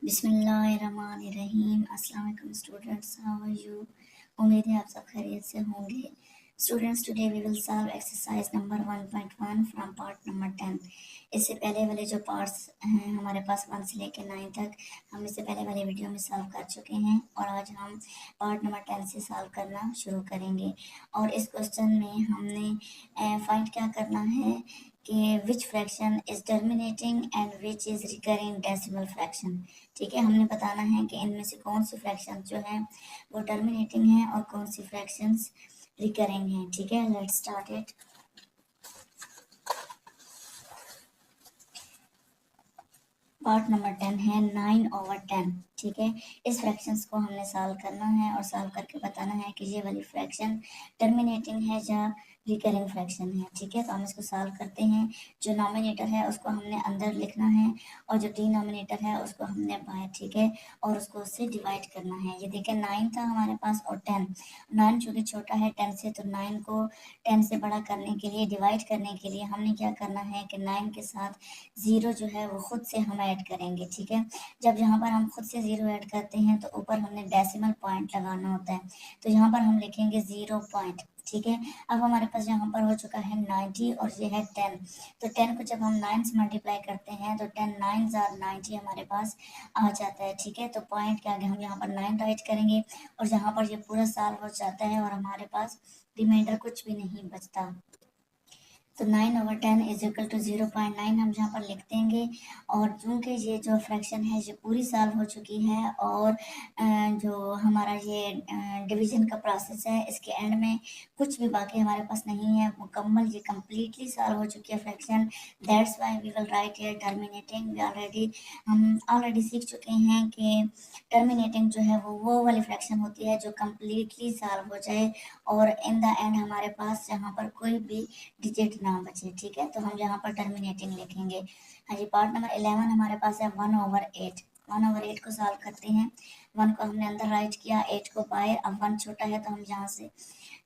बिस्मिल्लाहिर्रहमानिर्रहीम। अस्सलाम वालेकुम स्टूडेंट्स, हाउ आर यू? उम्मीद है आप सब खैरियत से होंगे। Students, today we will solve exercise number 1.1 from part number 10। इससे पहले वाले जो पार्ट्स हैं हमारे पास 1 से लेकर 9 तक हम इससे पहले वाले वीडियो में सॉल्व कर चुके हैं और आज हम पार्ट नंबर 10 से सॉल्व करना शुरू करेंगे। और इस क्वेश्चन में हमने फाइंड क्या करना है कि विच fraction is terminating and which is recurring decimal fraction. ठीक है, हमने बताना है कि इनमें से कौन सी फ्रैक्शन जो है वो टर्मिनेटिंग है और कौन सी फ्रैक्शंस रिकरिंग है। ठीक है, let's start it. Part number 10 है 9/10। ठीक है, इस फ्रैक्शंस को हमने सॉल्व करना है और सॉल्व करके बताना है कि ये वाली फ्रैक्शन टर्मिनेटिंग है या रिकरिंग फ्रैक्शन है। ठीक है, तो हम इसको सॉल्व करते हैं। जो नॉमिनेटर है उसको हमने अंदर लिखना है और जो डिनोमिनेटर है उसको हमने बाहर, ठीक है, और उसको उससे डिवाइड करना है। ये देखें 9 था हमारे पास और 10। 9 चूँकि छोटा है 10 से, तो 9 को 10 से बड़ा करने के लिए, डिवाइड करने के लिए हमने क्या करना है कि 9 के साथ 0 जो है वो खुद से हम ऐड करेंगे। ठीक है, जब यहाँ पर हम खुद से 0 ऐड करते हैं तो ऊपर हमने डेसिमल पॉइंट लगाना होता है, तो यहाँ पर हम लिखेंगे 0 पॉइंट। ठीक है, अब हमारे पास यहाँ पर हो चुका है 90 और ये है 10। तो 10 को जब हम 9 से मल्टीप्लाई करते हैं तो 10 9s आर 90 हमारे पास आ जाता है। ठीक है, तो पॉइंट के आगे हम यहाँ पर 9 राइट करेंगे और यहाँ पर ये पूरा साल हो जाता है और हमारे पास रिमाइंडर कुछ भी नहीं बचता। तो 9/10 इज इक्वल टू 0.9 हम यहाँ पर लिख देंगे। और चूँकि ये जो फ्रैक्शन है ये पूरी सॉल्व हो चुकी है और जो हमारा ये डिवीजन का प्रोसेस है इसके एंड में कुछ भी बाकी हमारे पास नहीं है, मुकम्मल ये कम्प्लीटली सॉल्व हो चुकी है fraction. That's why we will write here terminating. हम ऑलरेडी सीख चुके हैं कि टर्मिनेटिंग जो है वो वाली फ्रैक्शन होती है जो कम्प्लीटली सॉल्व हो जाए और इन द एंड हमारे पास यहाँ पर कोई भी डिजिट ना बचे। ठीक है, तो हम यहाँ पर टर्मिनेटिंग लिखेंगे। हाँ जी, पार्ट नंबर 11 हमारे पास है 1/8। 1/8 को सॉल्व करते हैं। 1 को हमने अंदर राइट किया, 8 को बाहर। अब 1 छोटा है तो हम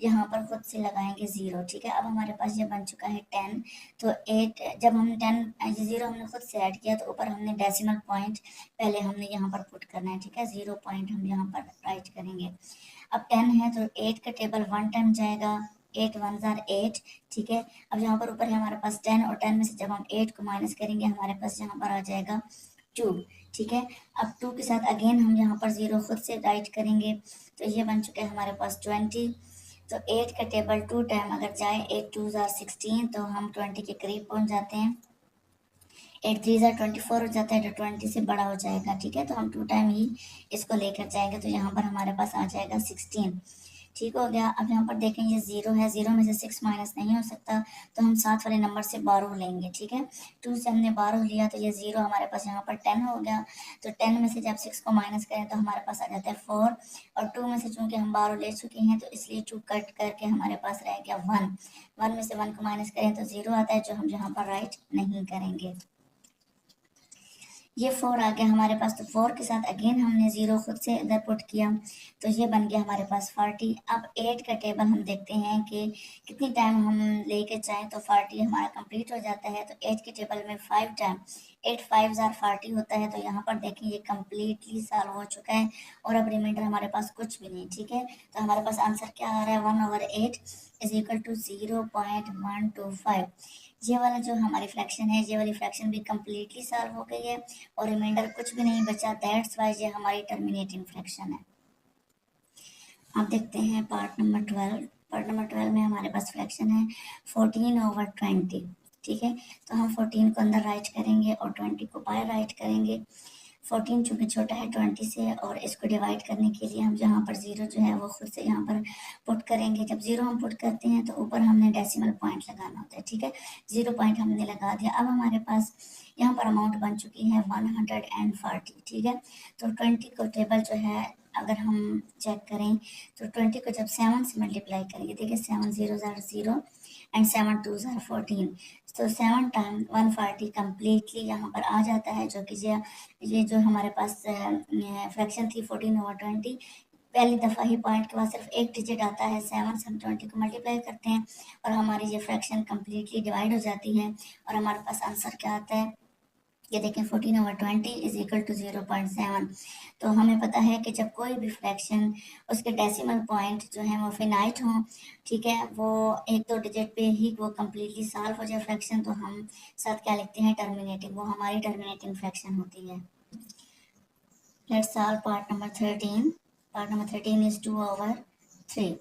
यहाँ पर खुद से लगाएंगे 0। ठीक है, अब हमारे पास ये बन चुका है 10। तो 8 जब हम 10 0 हमने खुद से ऐड किया तो ऊपर हमने डेसिमल पॉइंट पहले हमने यहाँ पर पुट करना है। ठीक है, 0 पॉइंट हम यहाँ पर राइट करेंगे। अब 10 है तो 8 का टेबल 1 टाइम जाएगा, 8 1s are 8। ठीक है, अब यहाँ पर ऊपर है हमारे पास 10 और 10 में से जब हम 8 को माइनस करेंगे हमारे पास यहाँ पर आ जाएगा 2। ठीक है, अब 2 के साथ अगेन हम यहाँ पर 0 खुद से राइट करेंगे तो ये बन चुका है हमारे पास 20। तो 8 का टेबल 2 टाइम अगर जाए, 8 2s are 16, तो हम 20 के करीब पहुँच जाते हैं। 8 3s are 24 हो जाता है, तो 20 से बड़ा हो जाएगा। ठीक है, तो हम 2 टाइम ही इसको लेकर जाएंगे तो यहाँ पर हमारे पास आ जाएगा 16। ठीक हो गया। अब यहाँ पर देखें ये 0 है, 0 में से 6 माइनस नहीं हो सकता तो हम साथ वाले नंबर से 12 लेंगे। ठीक है, 2 से हमने 12 लिया तो ये 0 हमारे पास यहाँ पर 10 हो गया। तो 10 में से जब 6 को माइनस करें तो हमारे पास आ जाता है 4 और 2 में से चूंकि हम 12 ले चुके हैं तो इसलिए 2 कट करके हमारे पास रह गया 1। 1 में से 1 को माइनस करें तो 0 आता है जो हम यहाँ पर राइट नहीं करेंगे। ये 4 आ गया हमारे पास, तो 4 के साथ अगेन हमने 0 खुद से इधर पुट किया तो ये बन गया हमारे पास 40। अब 8 का टेबल हम देखते हैं कि कितनी टाइम हम लेके चाहें तो 40 हमारा कंप्लीट हो जाता है। तो 8 के टेबल में 5 टाइम, 8 5s are 40 होता है। तो यहाँ पर देखें ये कम्प्लीटली सॉल्व हो चुका है और अब रिमाइंडर हमारे पास कुछ भी नहीं। ठीक है, तो हमारे पास आंसर क्या आ रहा है, 1/8 इज इक्वल टू 0.125। ये वाला जो हमारी फ्रैक्शन है ये वाली फ्रैक्शन भी कम्प्लीटली सॉल्व हो गई है और रिमाइंडर कुछ भी नहीं बचा। दैट्स वाई ये हमारी टर्मिनेटिंग फ्रैक्शन है। अब देखते हैं पार्ट नंबर 12। पार्ट नंबर 12 में हमारे पास फ्रैक्शन है 14/20। ठीक है, तो हम 14 को अंदर राइट करेंगे और 20 को बाहर राइट करेंगे। 14 चूंकि छोटा है 20 से और इसको डिवाइड करने के लिए हम यहाँ पर 0 जो है वो खुद से यहाँ पर पुट करेंगे। जब 0 हम पुट करते हैं तो ऊपर हमने डेसिमल पॉइंट लगाना होता है। ठीक है, 0 पॉइंट हमने लगा दिया। अब हमारे पास यहाँ पर अमाउंट बन चुकी है 140। ठीक है, तो 20 को टेबल जो है अगर हम चेक करें तो 20 को जब 7 से मल्टीप्लाई करेंगे, देखिए 7 0s are 0 and 7 2s are 14। तो 7 टाइम 140 कम्प्लीटली यहाँ पर आ जाता है, जो कि ये जो हमारे पास फ्रैक्शन थी 14/20, पहली दफ़ा ही पॉइंट के बाद सिर्फ एक डिजिट आता है। 7 से हम 20 को मल्टीप्लाई करते हैं और हमारी ये फ्रैक्शन कम्प्लीटली डिवाइड हो जाती है और हमारे पास आंसर क्या आता है, ये देखें 14/20 इज इक्वल टू 0.7। तो हमें पता है कि जब कोई भी फ्रैक्शन उसके डेसिमल पॉइंट जो है वो फिनाइट हो, ठीक है, वो एक दो डिजिट पे ही वो कम्प्लीटली सॉल्व हो जाए फ्रैक्शन, तो हम साथ क्या लिखते हैं, टर्मिनेटिंग, वो हमारी टर्मिनेटिंग फ्रैक्शन होती है। Let's solve part number 13। Part number 13 is 2/3,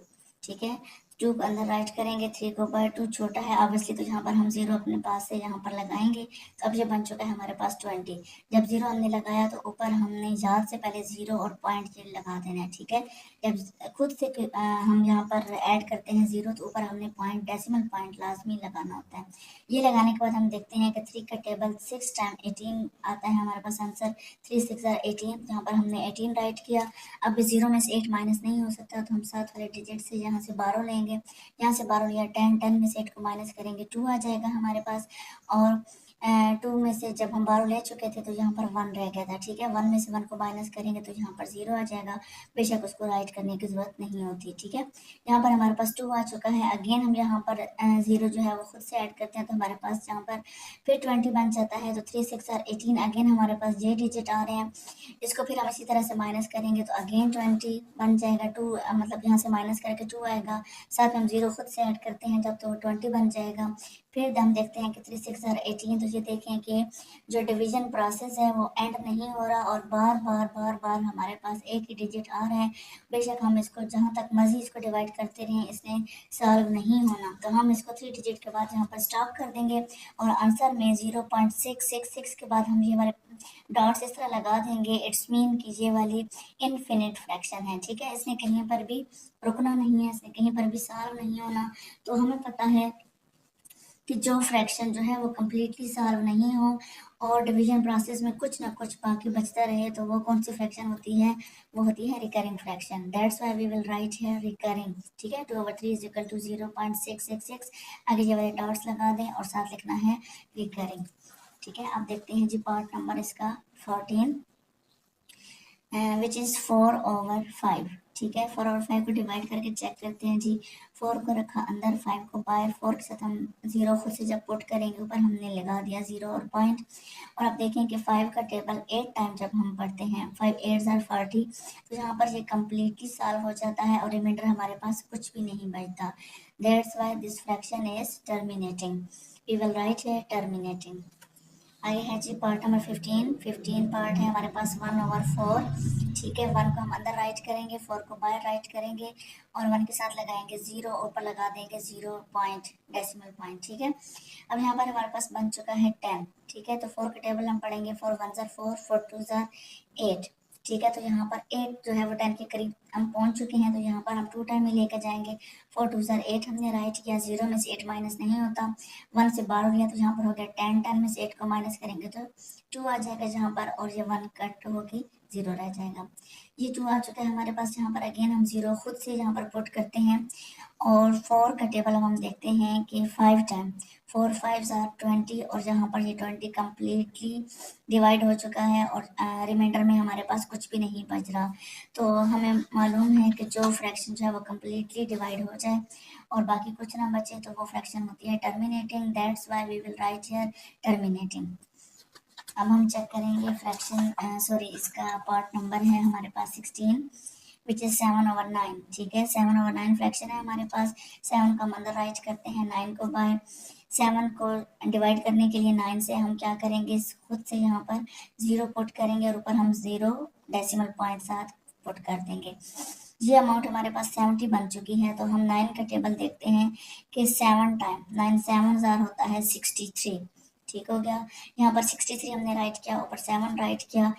ठीक है। 2 को अंदर राइट करेंगे, 3 को ऊपर, 2 छोटा है ऑब्वियसली, तो यहाँ पर हम 0 अपने पास से यहाँ पर लगाएंगे, तो अब ये बन चुका है हमारे पास 20। जब 0 हमने लगाया तो ऊपर हमने याद से पहले 0 और पॉइंट ये लगा देना है, ठीक है। जब खुद से हम यहाँ पर ऐड करते हैं 0, तो ऊपर हमने पॉइंट, डेसिमल पॉइंट लाजमी लगाना होता है। ये लगाने के बाद हम देखते हैं कि 3 का टेबल 6 टाइम 18 आता है हमारे पास आंसर, 3 6 18, यहाँ पर हमने 18 राइट किया। अब 0 में से 8 माइनस नहीं हो सकता, तो हम साथ वाले डिजिट से यहाँ से 12 लेंगे, यहाँ से 12 लिया, 10, 10 में से 8 को माइनस करेंगे, 2 आ जाएगा हमारे पास। और 2 में से जब हम 12 ले चुके थे तो यहाँ पर 1 रह गया था, ठीक है। 1 में से 1 को माइनस करेंगे तो यहाँ पर 0 आ जाएगा, बेशक उसको राइट करने की जरूरत नहीं होती, ठीक है। यहाँ पर हमारे पास 2 आ चुका है। अगेन हम यहाँ पर 0 जो है वो खुद से ऐड करते हैं, तो हमारे पास यहाँ पर फिर 20 बन जाता है, तो 3 6 18, अगेन हमारे पास ये डिजिट आ रहे हैं, इसको फिर हम इसी तरह से माइनस करेंगे तो अगेन 20 बन जाएगा। 2 मतलब यहाँ से माइनस करके 2 आएगा, साथ में हम 0 खुद से ऐड करते हैं जब, तो 20 बन जाएगा। फिर हम देखते हैं कि 3 6 18, तो ये देखें कि जो डिवीजन प्रोसेस है वो एंड नहीं हो रहा और बार बार बार बार हमारे पास एक ही डिजिट आ रहा है। बेशक हम इसको जहाँ तक मर्जी इसको डिवाइड करते रहें, इसने सॉल्व नहीं होना, तो हम इसको 3 डिजिट के बाद यहाँ पर स्टॉप कर देंगे और आंसर में 0.666 के बाद हम ये वाले डॉट्स इस तरह लगा देंगे। इट्स मीन कि ये वाली इनफिनिट फ्रैक्शन है, ठीक है। इसने कहीं पर भी रुकना नहीं है, इसने कहीं पर भी सॉल्व नहीं होना। तो हमें पता है कि जो फ्रैक्शन जो है वो कम्प्लीटली सॉल्व नहीं हो और डिवीजन प्रोसेस में कुछ ना कुछ बाकी बचता रहे, तो वो कौन सी फ्रैक्शन होती है, वो होती है recurring fraction. That's why we will write here recurring, ठीक है। 2/3 इज इक्वल टू 0.666, आगे ये वाले डॉट्स लगा दें और साथ लिखना है रिकरिंग, ठीक है। अब देखते हैं जी पार्ट नंबर इसका 14, विच इज़ 4/5, ठीक है। 4/5 को डिवाइड करके चेक करते हैं जी। 4 को रखा अंदर, 5 को बाहर, 4 के साथ हम 0 खुद से जब पुट करेंगे ऊपर हमने लगा दिया 0 और पॉइंट। और अब देखें कि 5 का टेबल 8 टाइम जब हम पढ़ते हैं, 5 8 are 40, तो यहाँ पर ये कम्प्लीटली सॉल्व हो जाता है और रिमाइंडर हमारे पास कुछ भी नहीं बचता। That's why this fraction is terminating, we will write है टर्मिनेटिंग। आगे है जी पार्ट नंबर 15 पार्ट है हमारे पास 1/4, ठीक है। 1 को हम अंदर राइट करेंगे, 4 को बाहर राइट करेंगे और 1 के साथ लगाएंगे 0, ऊपर लगा देंगे 0 पॉइंट, डेसिमल पॉइंट, ठीक है। अब यहाँ पर हमारे पास बन चुका है 10, ठीक है। तो 4 का टेबल हम पढ़ेंगे, 4 1 4, 4 2 8, ठीक है। तो यहाँ पर 8 जो है वो 10 के करीब हम पहुंच चुके हैं, तो यहाँ पर हम 2 टाइम में लेकर जाएंगे। 4 2 8 हमने राइट किया, 0 में से 8 माइनस नहीं होता, 1 से 12 लिया तो यहाँ पर हो गया 10, 10 में से 8 को माइनस करेंगे तो 2 आ जाएगा जहाँ पर, और ये 1 कट होगी 0 रह जाएगा। ये 2 आ चुका है हमारे पास, यहाँ पर अगेन हम 0 खुद से यहाँ पर पुट करते हैं और 4 का टेबल हम देखते हैं कि 5 टाइम, 4 5 are 20, और जहाँ पर ये 20 कम्प्लीटली डिवाइड हो चुका है और रिमाइंडर में हमारे पास कुछ भी नहीं बच रहा। तो हमें मालूम है कि जो फ्रैक्शन जो है वो कम्प्लीटली डिवाइड हो जाए और बाकी कुछ ना बचे तो वो फ्रैक्शन होती है terminating. That's why we will write here terminating. अब हम चेक करेंगे फ्रैक्शन, सॉरी इसका पार्ट नंबर है हमारे पास 16, विच इज 7/9, ठीक है। 7/9 फ्रैक्शन है हमारे पास। 7 को हम अंदर राइट करते हैं, 9 को बाहर। 7 को डिवाइड करने के लिए 9 से हम क्या करेंगे, खुद से यहाँ पर 0 पुट करेंगे और ऊपर हम 0 डेसिमल पॉइंट साथ पुट कर देंगे। ये अमाउंट हमारे पास 70 बन चुकी है। तो हम 9 का टेबल देखते हैं कि 7 टाइम 9 7 होता है 63, ठीक हो गया। यहाँ पर 63 हमने राइट किया, ऊपर 7 राइट किया,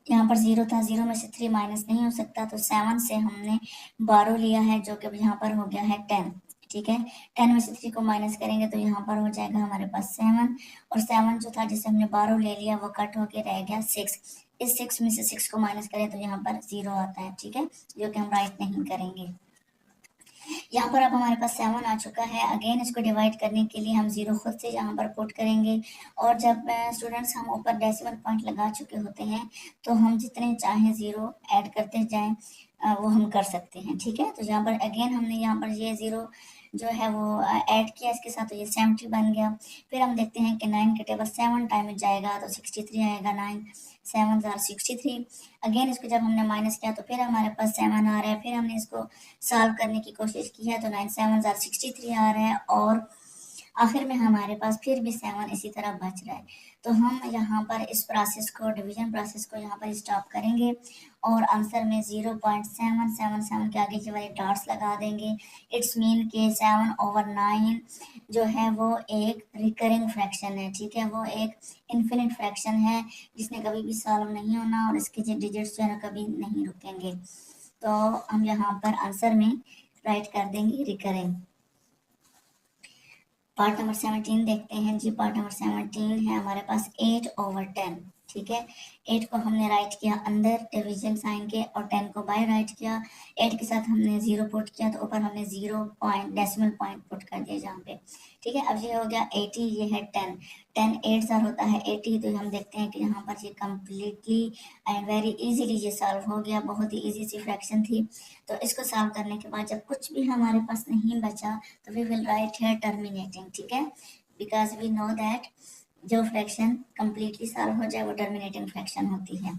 यहाँ पर 0 था, 0 में से 3 माइनस नहीं हो सकता, तो 7 से हमने 12 लिया है जो कि यहाँ पर हो गया है 10, ठीक है। 10 में से 3 को माइनस करेंगे तो यहाँ पर हो जाएगा हमारे पास 7, और 7 जो था जिसे हमने 12 ले लिया वो कट होके रह गया 6। इस 6 में से 6 को माइनस करें तो यहाँ पर 0 आता है, ठीक है, जो कि हम राइट नहीं करेंगे। यहाँ पर अब हमारे पास 7 आ चुका है। अगेन इसको डिवाइड करने के लिए हम 0 खुद से यहाँ पर पुट करेंगे, और जब स्टूडेंट्स हम ऊपर डेसिमल पॉइंट लगा चुके होते हैं तो हम जितने चाहें 0 ऐड करते जाएं, वो हम कर सकते हैं, ठीक है। तो यहाँ पर अगेन हमने यहाँ पर ये 0 जो है वो ऐड किया इसके साथ, तो ये 70 बन गया। फिर हम देखते हैं कि 9 के टेबल 7 टाइम में जाएगा तो 63 आएगा। 9 7 आर 63। अगेन इसको जब हमने माइनस किया तो फिर हमारे पास 7 आ रहा है। फिर हमने इसको सॉल्व करने की कोशिश की है तो 9 7 आर 63 आ रहा है, और आखिर में हमारे पास फिर भी 7 इसी तरह बच रहा है। तो हम यहाँ पर इस प्रोसेस को, डिवीजन प्रोसेस को यहाँ पर स्टॉप करेंगे और आंसर में 0.777 के आगे की वाली डॉट्स लगा देंगे। इट्स मीन के 7/9 जो है वो एक रिकरिंग फ्रैक्शन है, ठीक है, वो एक इन्फिनिट फ्रैक्शन है जिसने कभी भी सॉल्व नहीं होना और इसके जो डिजिट्स जो है ना कभी नहीं रुकेंगे। तो हम यहाँ पर आंसर में राइट कर देंगे रिकरिंग। पार्ट नंबर 17 देखते हैं जी। पार्ट नंबर 17 है हमारे पास 8/10, ठीक है। 8 को हमने राइट किया अंदर डिवीजन साइन के और 10 को बाय राइट किया। 8 के साथ हमने 0 पुट किया तो ऊपर हमने 0 पॉइंट डेसिमल पॉइंट पुट कर दिया जहाँ पे, ठीक है। अब ये हो गया 80, ये है 10। 10 8 सर होता है 80, तो हम देखते हैं कि यहाँ पर ये कम्प्लीटली एंड वेरी इजीली ये सॉल्व हो गया। बहुत ही इजी सी फ्रैक्शन थी। तो इसको सॉल्व करने के बाद जब कुछ भी हमारे पास नहीं बचा तो we will write here terminating, ठीक है, बिकॉज वी नो दैट जो फ्रैक्शन कंप्लीटली सॉल्व हो जाए वो टर्मिनेटिंग फ्रैक्शन होती है।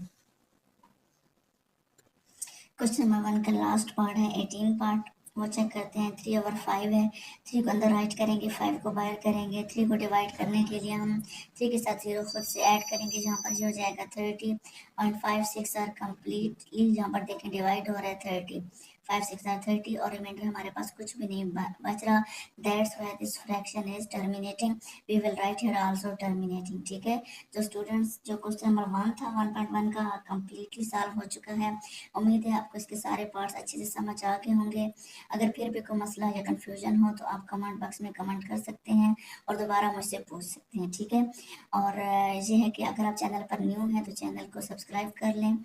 क्वेश्चन नंबर 1 का लास्ट पार्ट है 18 पार्ट, वो चेक करते हैं। 3/5 है, 3 को अंदर राइट करेंगे, 5 को बाहर करेंगे। 3 को डिवाइड करने के लिए हम 3 के साथ 0 खुद से ऐड करेंगे, जहाँ पर ये हो जाएगा 30 और 5 6 आर कम्प्लीटली, जहाँ पर देखें डिवाइड हो रहा है 30। 5 6 आर 30 और रिमाइंडर हमारे पास कुछ भी नहीं बच रहा। That's why this fraction is terminating. We will write here also terminating, ठीक है। तो स्टूडेंट्स, जो क्वेश्चन नंबर 1 था 1.1 का कम्प्लीटली सॉल्व हो चुका है। उम्मीद है आपको इसके सारे पार्ट्स अच्छे से समझ आ गए होंगे। अगर फिर भी कोई मसला या कन्फ्यूजन हो तो आप कमेंट बॉक्स में कमेंट कर सकते हैं और दोबारा मुझसे पूछ सकते हैं, ठीक है। और ये है कि अगर आप चैनल पर न्यू हैं तो चैनल को सब्सक्राइब कर लें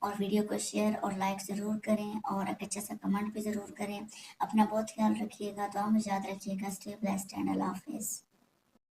और वीडियो को शेयर और लाइक ज़रूर करें और एक अच्छा सा कमेंट भी ज़रूर करें। अपना बहुत ख्याल रखिएगा। तो आप याद रखिएगा। स्टे ब्लेस्ड एंड अल्लाह हाफिज़।